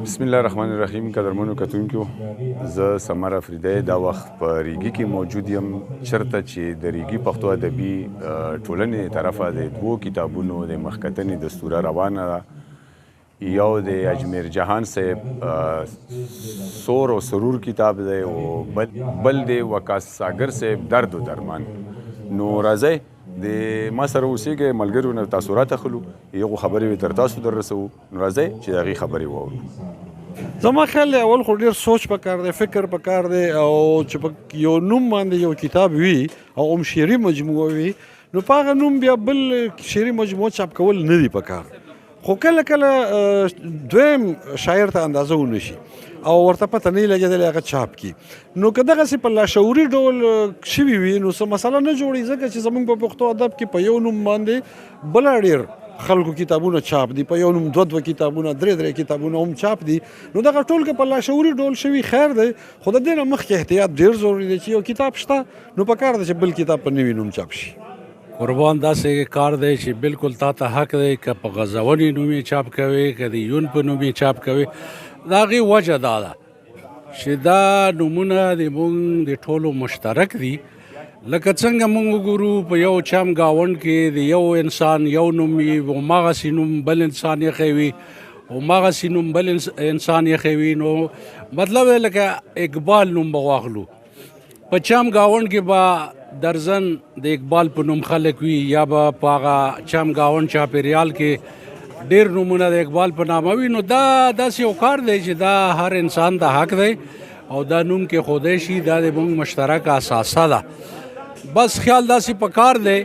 بسم الله الرحمن الرحیم. قدرمنو کتونکو، زه سمر افریدی دا وخت په ریګي کې موجود یم، چرته چې د ریګي پښتو ادبي ټولنې طرفه د دوو کتابونو د مخکتنې دستوره روانه ده. یو د اجمیر جهان صاحب سور او سرور کتاب دی او بل د وقاص ساگر صاحب درد و درمان. نو راځئ د ما سره اوسېږئ، ملګرو نه تاثرات اخلو، یو خبرې تر تاسو در رسوو. نو راځئ چې د هغې خبرې واورو. زما خیال دی اول خو ډېر سوچ پکار دی، فکر پکار دی، او چې په یو نوم باندې یو کتاب وي او هم شعري مجموعه وي، نو په هغه نوم بیا بل شعري مجموعه چاپ کول نه دي پکار. خو کله کله دویم شاعر ته اندازه ونه شي او ورته پته نه لګېدلی هغه چاپ کړي، نو که دغسې په لاشعوري ډول شوي وي نو څه مسله نه جوړي، ځکه چې زموږ په پښتو ادب کې په یو نوم باندې بله ډېر خلکو کتابونه چاپ دي، په یو نوم دوه کتابونه، درې کتابونه هم چاپ دي. نو دغه ټول که په لاشعوري ډول شوي خیر دی، خو د دې نه مخکې احتیاط ډېر ضروري دی چې یو کتاب شته نو پکار دی چې بل کتاب په نوي نوم چاپ شي. قربان داسې کار دی چې بالکل تا ته حق دی، که په غزونې نوم یې چاپ کوې، که د یون په نوم یې چاپ کوې. د هغې وجه دا ده چې دا نومونه د مونږ د ټولو مشترک دي. لکه څنګه مونږ وګورو په یو چم ګاونډ کې د یو انسان یو نوم وي، هماغسې نوم بل انسان یې وي، هماغسې نوم بل انسان یې وي. نو مطلب دی لکه اقبال نوم به واخلو، په چم ګاونډ کې به درزن د اقبال په نوم خلک وي، یا به په هغه چم ګاونډ چاپېریال کې ډېر نومونه د اقبال په نامه وي. نو دا داسې یو کار دی چې دا هر انسان د حق دی او دا نوم کې ښودی شي، دا د موږ مشترک اساسه ده. بس خیال داسې په کار دی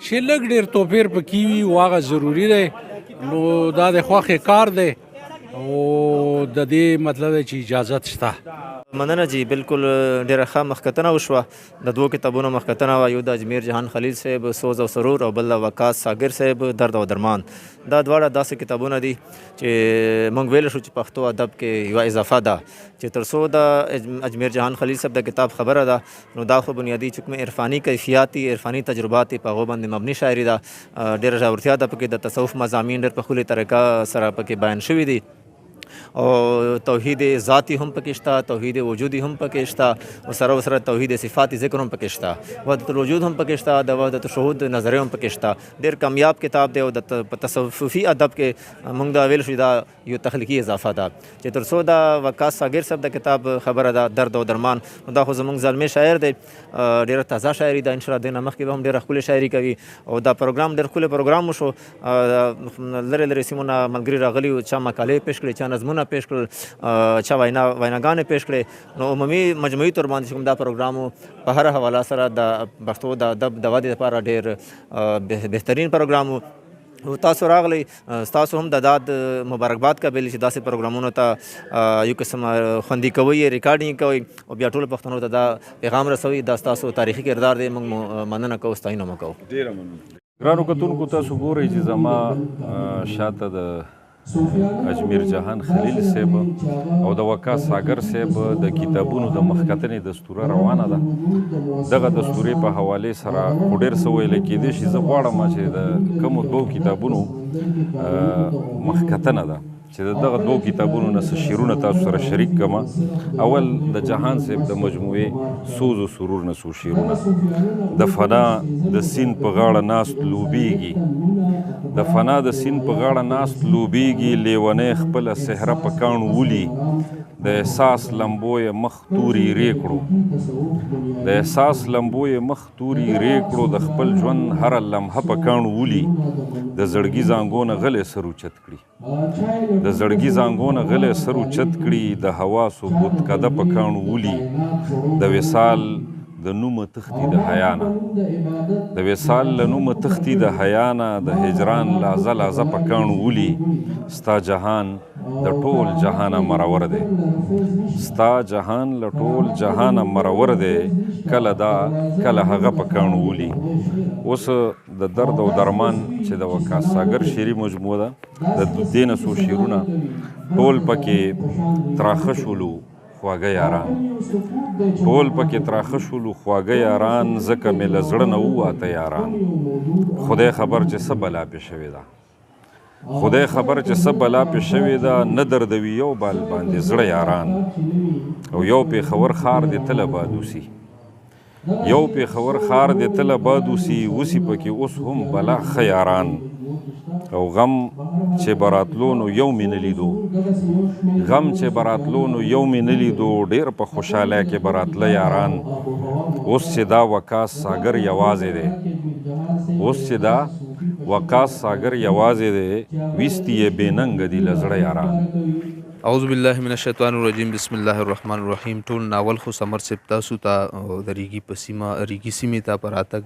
چې لږ ډېر توپیر پکې وي او هغه ضروري دی. نو دا د خوښې کار دی او د دې مطلب دی چې اجازت شته. مننه جی، بالکل ډېره ښه مخکتنه وشوه. د دوو کتابونو مخکتنه وه، یو د اجمیر جهان خلیل صاحب سوز او سرور او بل د وقاص ساگر صاحب درد او درمان. دا دواړه داسې کتابونه دي چې موږ ویلی شو چې پښتو ادب کې یوه اضافه ده، چې تر څو د اجمیر جهان خلیل صاحب د کتاب خبره ده، نو دا خو بنیادي چکمې عرفاني کیفیات دي، عرفاني تجربات په هغو باندې مبني شاعري ده. ډېره ژورتیا ده پکې، د تصوف مضامین ډېر په ښکلې طریقه سره پکې بیان شوي دي، او توحید ذاتی هم پکې شته، توحید وجودي هم پکې شته، او سره توحید صفات ذکر هم پکې شته، وحدت الوجود هم پکې شته، د وحدت الشهود نظریه هم پکې شته. ډېر کامیاب کتاب دی او د تصوفي ادب کې موږ دا ویل شو دا یو تخلیقي اضافه ده. چې تر څو د وقاص ساگر صاحب د کتاب خبره ده درد او درمان، دا خو زموږ زلمی شاعر دی، ډېره تازه شاعري ده. انشاءالله دې نه مخکې به هم ډېره ښکلې شاعري کوي، او دا پروګرام ډېر ښکلی پروګرام وشو. لرې لرې سیمونه ملګري راغلي وو، چا مقالې پیش کړې، چا نظمونه پیش کړل، چا ویناګانې پیش کړې. نو عمومي مجموعي طور باندې چې کوم دا پروګرام په هر حواله سره د پښتو د ادب د ودې لپاره ډېر بهترین پروګرام و. تاسو راغلی، ستاسو هم د داد مبارکباد قبل چې داسې پروګرامونو ته یو قسم خوندي کوئ، ریکارډینګ کوئ او بیا ټولو پښتنو ته دا پیغام رسوئ. دا ستاسو تاریخي کردار دی، موږ مننه کوو، ستاینه مو کوو. ډېره مننه. ګرانو کتونکو، تاسو ګورئ چې زما شاته د اجمیر جهان خلیل صاحب او د وقاص ساگر صاحب د کتابونو د مخکتنې دستوره روانه ده. دغه دستورې په حوالې سره خو ډېر څه ویلی کېدی شي. زه غواړم چې د کومو دوو کتابونو مخکتنه ده چې د دغه دوو کتابونو نه څه شعرونه تاسو سره شریک کړم. اول د جهان صاحب د مجموعې سوز و سرور نه څو شعرونه: د فنا د سیند په غاړه ناست لوبیږي، د فنا د سیند په غاړه ناست لوبیږي، لیونی خپله صحره په کاڼو ولي، د احساس لمبو یې مخ توري ری کړو، د احساس لمبو یې مخ توري ری کړو، د خپل ژوند هره لمحه په کاڼو ولي، د زړګي زانګو نه غلی سر اوچت کړي، د زړګي زانګو نه غلی سر اوچت کړي، د حواسو بتکده په کاڼو ولي، د وصال د نومه تختی د حیا نه، د وصال له نومه تختی د حیا نه، د هجران لازه لازه په کاڼو ولي، ستا جهان د ټول جهانه مرور دی، ستا جهان له ټول جهانه مرور دی، کله دا کله هغه په کاڼو ولي. اوس د درد او درمان چې د وقاص ساگر شعري مجموعه ده، د دې نه څو شعرونه ټول پکې تراخه شولو خواږه یاران، ټول پکې تراخه شولو خواږه یاران، ځکه مې له زړه نه وواته یاران، خدای خبر چې څه بلا پې شوې ده. خدای خبر چې څه بلا پې شوې ده نه دردوي یو بال باندې زړه یاران او یو پېښور ښار دې تل آباد اوسي یو پېښور ښار دې تل آباد اوسي اوسي پکې اوس هم بلا ښه یاران او غم چې براتلو نو یو مې نه لیدو غم چې براتلو نو یو مې نه لیدو ډېر په خوشحالی کې براتله یاران اوس چې دا وقاص ساګر یوازې دی اوس چې دا وقاص ساګر یوازې دی ویستی یې بې ننګه دي له زړه یاران اعوذ بالله من الشیطان الرجیم بسم الله الرحمن الرحیم ټول ناول خو سمر صاحب تاسو ته د ریګي سیمې ته په راتګ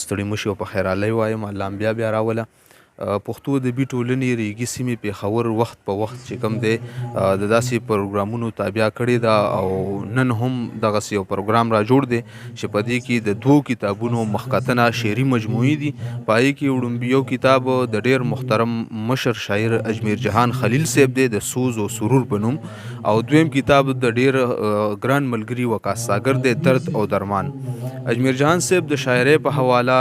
ستړي مشي او په خیرالۍ وایم الله بیا راوله پښتو ادبي ټولنې ریګي سیمې پېښور وخت په وخت چې کوم دی د داسې پروګرامونو تابع کړې ده او نن هم دغسې یو پروګرام را جوړ دی چې په دې کې د 2 کتابونو مخکتنه شعري مجموعې دي په هغې کې وړومبي کتاب د ډېر محترم مشر شاعر اجمیر جهان خلیل صاحب دی د سوز او سرور په نوم او دویم کتاب د ډېر ګران ملګري وقاص ساګر دی درد او درمان اجمیر جهان صاحب د شاعرۍ په حواله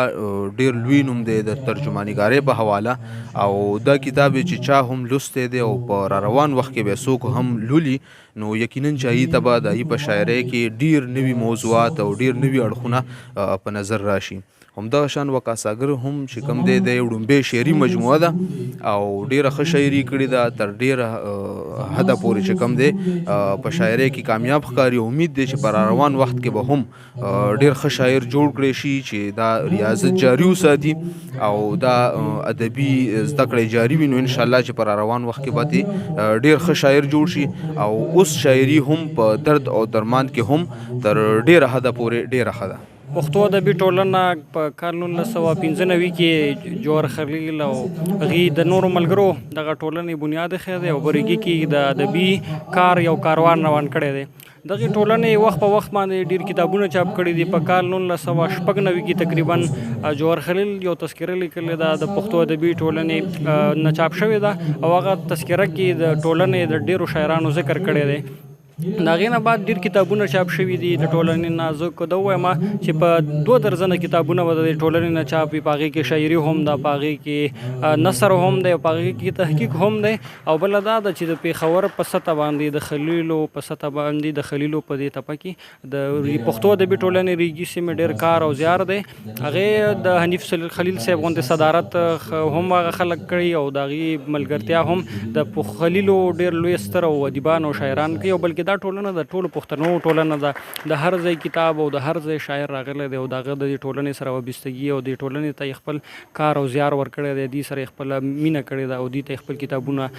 ډېر لوی نوم دی د ترجمانیګارۍ په حواله او دا کتاب چې چا هم لوستی دی او په را روان وخت کې به څوک هم لولي نو یقینا چې هغې ته به د هغې په شاعرۍ کې ډېر نوي موضوعات او ډېر نوي اړخونه په نظر راشي همدغه شان وقاص ساګر هم چې کوم دی د وړومبۍ شعري مجموعه ده او ډېره ښه شاعري کړې ده تر ډېره حده پورې چې کوم دی په شاعرۍ کې کامیاب ښکاري امید دی چې په را روان وخت کې به هم ډېر ښه شاعر جوړ کړی شي چې دا ریاضت جاري وساتي او دا ادبي زده کړې جاري وي نو انشاءالله چې په را روان وخت کې به ډېر ښه شاعر جوړ شي او اوس شاعري هم په درد او درمان کې هم تر ډېره حده پورې ډېره ښه ده پښتو ادبي ټولنه په کال 1995 کې جوهر خلیل او هغې د نورو ملګرو دغه ټولنې بنیاد ایښی دی او په ریګي کې د ادبي کار یو کاروان روان کړی دی دغې ټولنې وخت په وخت باندې ډېر کتابونه چاپ کړي دي په کال 1996 کې تقریبا جوهر خلیل یو تذکره لیکلې ده د پښتو ادبي ټولنې نه چاپ شوې ده او هغه تذکره کې د ټولنې د ډېرو شاعرانو ذکر کړی دی د هغې نه بعد ډېر کتابونه چاپ شوي دي د ټولنې نه زه که دا ووایم چې په 2 درجنه کتابونه به د ټولنې نه چاپ وي په هغې کې شاعري هم ده په هغې کې نثر هم دی او په هغې کې تحقیق هم دی او بله دا ده چې د پېښور په سطح باندې د خلیلو په سطح باندې د خلیلو په دې تپه کې د پښتو ادبي ټولنې ریګي سیمې ډېر کار او زیار دی هغې د حنیف خلیل صاحب غوندې صدارت هم هغه خلک کړي او د هغې ملګرتیا هم د خلیلو ډېر لوی ستر او ادیبان او شاعران کوي او بلکې دا ټولنه د ټولو پښتنو ټولنه ده د هر ځای کتاب او د هر ځای شاعر راغلی دی او د هغه د دې ټولنې سره وابستګي او دې ټولنې ته خپل کار او زیار ورکړی دی دې سره خپله مینه کړې ده او دې ته خپل کتابونه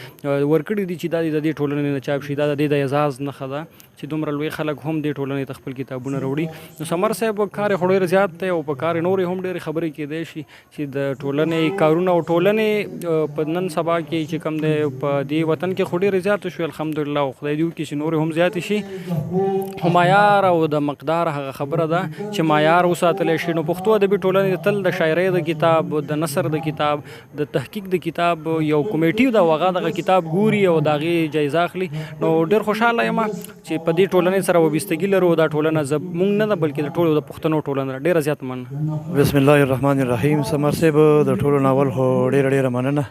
ورکړي دي چې دا د دې ټولنې نه چاپ شي دا د دې د اعزاز نښه ده چې دومره لوی خلک هم دې ټولنې ته خپل کتابونه راوړي نو سمر صاحب کار یې خو ډېر زیات دی او په کار یې نورې هم ډېرې خبرې کېدی شي چې د ټولنې کارونه او ټولنې په نن سبا کې چې کوم دی په دې وطن کې خو ډېرې زیاتې شوې الحمدلله او خدای دې وکړي چې نورې هم زیاتې شي خو معیار او د مقدار هغه خبره ده چې معیار وساتلی شي نو پښتو ادبي ټولنې تل د شاعرۍ د کتاب د نثر د کتاب د تحقیق د کتاب یو کمیټي ده او هغه دغه کتاب ګوري او د هغې جایزه اخلي نو ډېر خوشحاله یم چې په دې ټولنې سره وابستګي لرو دا ټولنه زموږ نه ده بلکې د ټولو د پښتنو ټولنه ده ډېره زیات مننه بسم الله الرحمن الرحیم سمر صاحب د ټولو ناول خو ډېره مننه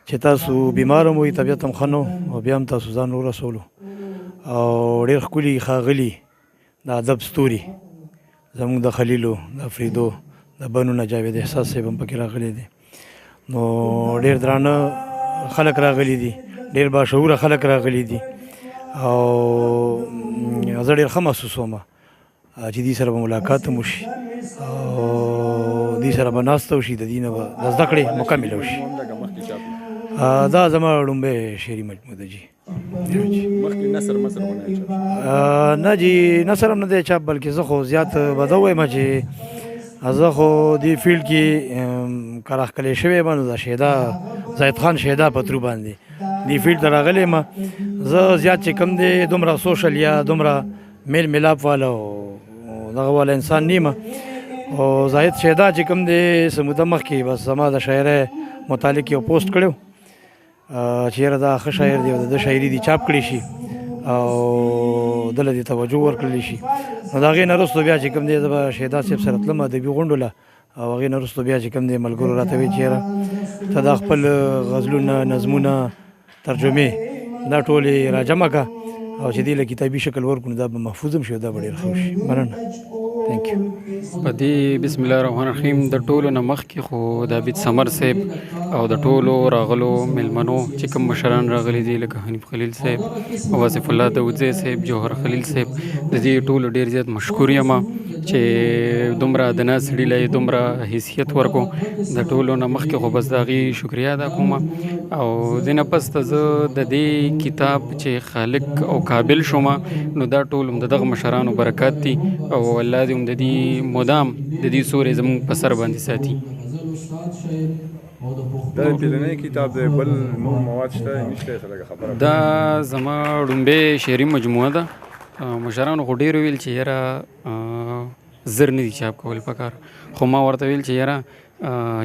چې تاسو بیمار هم وئ طبیعت هم ښه نه او بیا هم تاسو ځان ورسولو او ډېر ښکلي ښاغلي د ادب ستوري زموږ د خلیلو د فریدو د بنو نه جاوید احساس صاحب هم پکې راغلی دی نو ډېر درانه خلک راغلي دي ډېر باشعوره خلک راغلي دي او زه ډېر ښه محسوسوم چې دوی سره به ملاقات هم وشي او دوی سره به ناسته وشي د دوی نه به د زده کړې مکمله وشي دا زما لومبۍ شعري مجموعه ده جي نه جی نثر هم نه دی چاپ بلکې زه خو زیات به دا وایم چې زه خو دې فیلډ کې کراښکلی شوی یم نو د شهدا زاهد خان شهدا په ترو باندې دې فیلډ ته راغلی یم زه زیات چې کوم دی دومره سوشل یا دومره میل میلاپ والا دغه والا انسان نه یم او زاهد شهدا چې کوم دی څه موده مخکې بس زما د شاعرۍ متعلق یو پوسټ کړی چې یاره دا ښه شاعر دی او د شاعري دي چاپ کړی شي او دله دې توجه ورکړلی شي نو د هغې نه وروسته بیا چې کوم دی زه به شهدا صاحب سره تلم ادبي غونډو له او هغې نه وروسته بیا چې کوم دی ملګرو راته وایي چې یاره ته دا خپل غزلونه نظمونه ترجمې دا ټولې راجمع کا او چې دې له کتابي شکل ورکړو دا به محفوظ هم شي او دا به ډېر ښه وشي. مننه. ثانک یو. په دې بسم الله الرحمن الرحیم د ټولو نه مخکې خو د عابد سمر صاحب او د ټولو راغلو میلمنو چې کوم مشران راغلي دي لکه حنیف خلیل صاحب او واصف الله داودزی صاحب، جوهر خلیل صاحب، د دې ټولو ډېر زیات مشکور یم چې دومره د نه سړي له دومره حیثیت ورکو. د ټولو نه مخکې خو بس د هغې شکریا ادا کوم او دې نه پس ته زه د دې کتاب چې خالق او قابل شوم نو دا ټول هم د دغه مشرانو برکات دي او الله دې هم د دې مدام د دې سورې زموږ په سر باندې ساتي. دا پیلنی کتاب دی، بل نور مواد شته نشته څه خبره؟ دا زما ډومبې شعري مجموعه ده. مشرانو خو ډېر ویل چې یاره زر نه دي چاپ کول پکار، خو ما ورته ویل چې یاره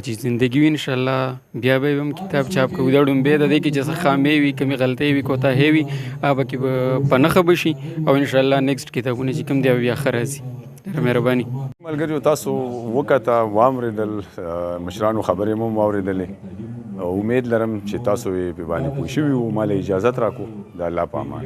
چې زندگی وي انشاءالله بیا به هم کتاب چاپ کوو. دا ډومبې د دې کې چې څه خامې وي، کمې غلطۍ وي، کوتاهۍ وي، هغه کې به په نښه به شي او انشاءالله نیکسټ کتابونه چې کوم دی بیا ښه راځي. ډېره مهرباني. ملګریو تاسو وکته واورېدل، مشرانو خبرې مو واورېدلې. امید لرم چې تاسو یې په باندې پوه شوي وو. ما له اجازت راکړو. د الله په امان.